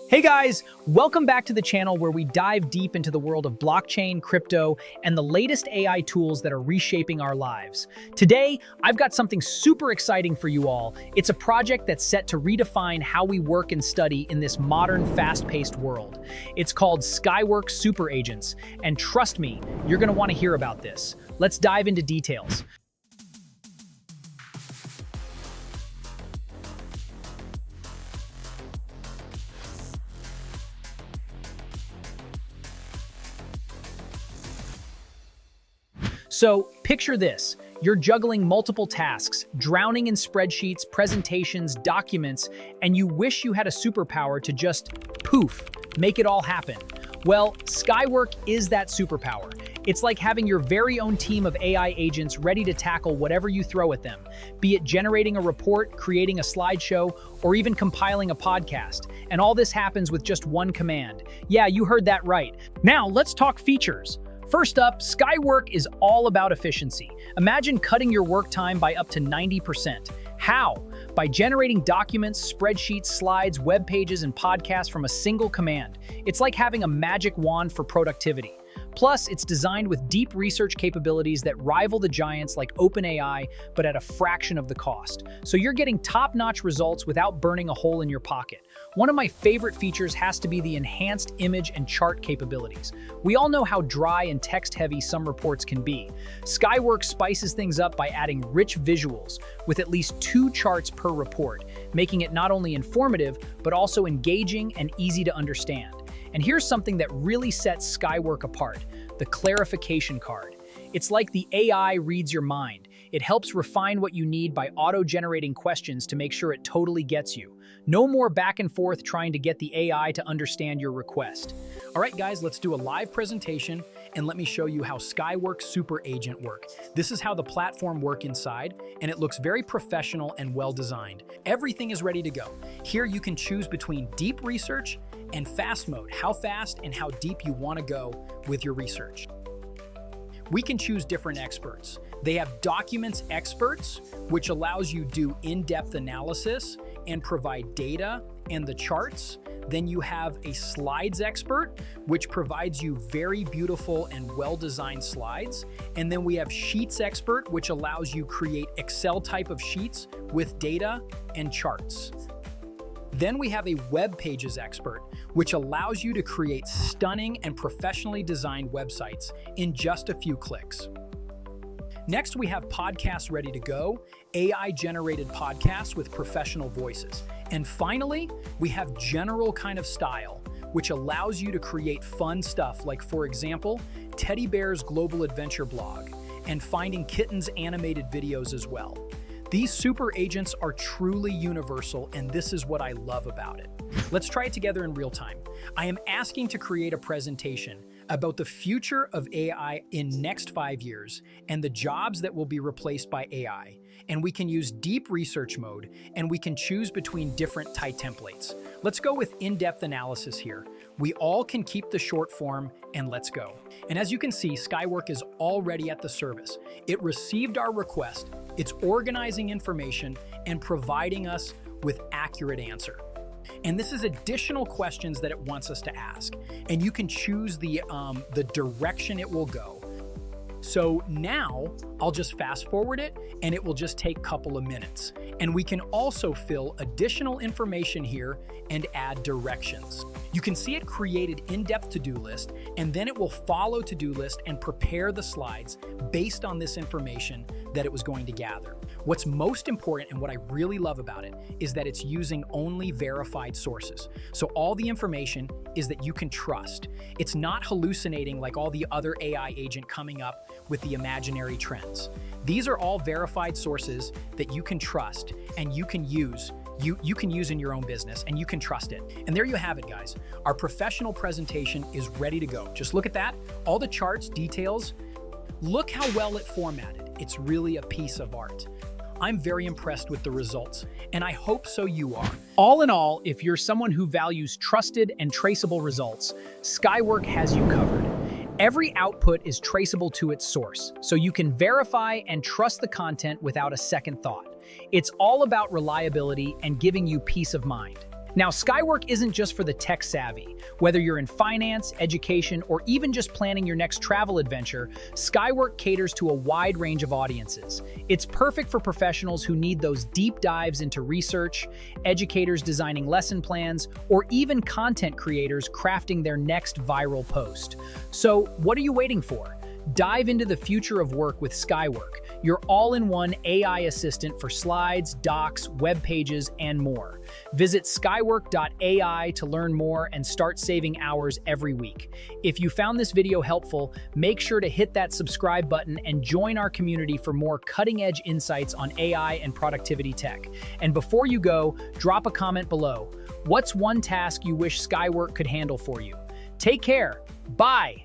Hey guys, welcome back to the channel where we dive deep into the world of blockchain, crypto, and the latest AI tools that are reshaping our lives. Today, I've got something super exciting for you all. It's a project that's set to redefine how we work and study in this modern, fast-paced world. It's called Skywork Super Agents, and trust me, you're going to want to hear about this. Let's dive into details. So, picture this. You're juggling multiple tasks, drowning in spreadsheets, presentations, documents, and you wish you had a superpower to just, poof, make it all happen. Well, Skywork is that superpower. It's like having your very own team of AI agents ready to tackle whatever you throw at them, be it generating a report, creating a slideshow, or even compiling a podcast. And all this happens with just one command. Yeah, you heard that right. Now, let's talk features. First up, Skywork is all about efficiency. Imagine cutting your work time by up to 90%. How? By generating documents, spreadsheets, slides, web pages, and podcasts from a single command. It's like having a magic wand for productivity. Plus, it's designed with deep research capabilities that rival the giants like OpenAI, but at a fraction of the cost. So you're getting top-notch results without burning a hole in your pocket. One of my favorite features has to be the enhanced image and chart capabilities. We all know how dry and text-heavy some reports can be. Skywork spices things up by adding rich visuals with at least 2 charts per report, making it not only informative, but also engaging and easy to understand. And here's something that really sets Skywork apart, the clarification card. It's like the AI reads your mind. It helps refine what you need by auto-generating questions to make sure it totally gets you. No more back and forth trying to get the AI to understand your request. All right, guys, let's do a live presentation and let me show you how Skywork Super Agent work. This is how the platform works inside, and it looks very professional and well-designed. Everything is ready to go. Here you can choose between deep research and fast mode, how fast and how deep you want to go with your research. We can choose different experts. They have documents experts, which allows you to do in-depth analysis and provide data and the charts. Then you have a slides expert, which provides you very beautiful and well-designed slides. And then we have sheets expert, which allows you create Excel type of sheets with data and charts. Then we have a web pages expert, which allows you to create stunning and professionally designed websites in just a few clicks. Next, we have podcasts ready to go, AI-generated podcasts with professional voices. And finally, we have general kind of style, which allows you to create fun stuff like, for example, Teddy Bear's Global Adventure blog and Finding Kittens animated videos as well. These super agents are truly universal, and this is what I love about it. Let's try it together in real time. I am asking to create a presentation about the future of AI in next 5 years and the jobs that will be replaced by AI. And we can use deep research mode, and we can choose between different type templates. Let's go with in-depth analysis here. We all can keep the short form, and let's go. And as you can see, Skywork is already at the service. It received our request, it's organizing information and providing us with accurate answer. And this is additional questions that it wants us to ask. And you can choose the direction it will go. So now I'll just fast forward it, and it will just take a couple of minutes. And we can also fill additional information here and add directions. You can see it created in-depth to-do list, and then it will follow to-do list and prepare the slides based on this information that it was going to gather. What's most important and what I really love about it is that it's using only verified sources. So all the information is that you can trust. It's not hallucinating like all the other AI agent coming up with the imaginary trends. These are all verified sources that you can trust and you can use. You can use in your own business, and you can trust it. And there you have it, guys. Our professional presentation is ready to go. Just look at that. All the charts, details. Look how well it formatted. It's really a piece of art. I'm very impressed with the results, and I hope so you are. All in all, if you're someone who values trusted and traceable results, Skywork has you covered. Every output is traceable to its source, so you can verify and trust the content without a second thought. It's all about reliability and giving you peace of mind. Now, Skywork isn't just for the tech savvy. Whether you're in finance, education, or even just planning your next travel adventure, Skywork caters to a wide range of audiences. It's perfect for professionals who need those deep dives into research, educators designing lesson plans, or even content creators crafting their next viral post. So, what are you waiting for? Dive into the future of work with Skywork, your all-in-one AI assistant for slides, docs, web pages, and more. Visit Skywork.ai to learn more and start saving hours every week. If you found this video helpful, make sure to hit that subscribe button and join our community for more cutting-edge insights on AI and productivity tech. And before you go, drop a comment below. What's one task you wish Skywork could handle for you? Take care. Bye.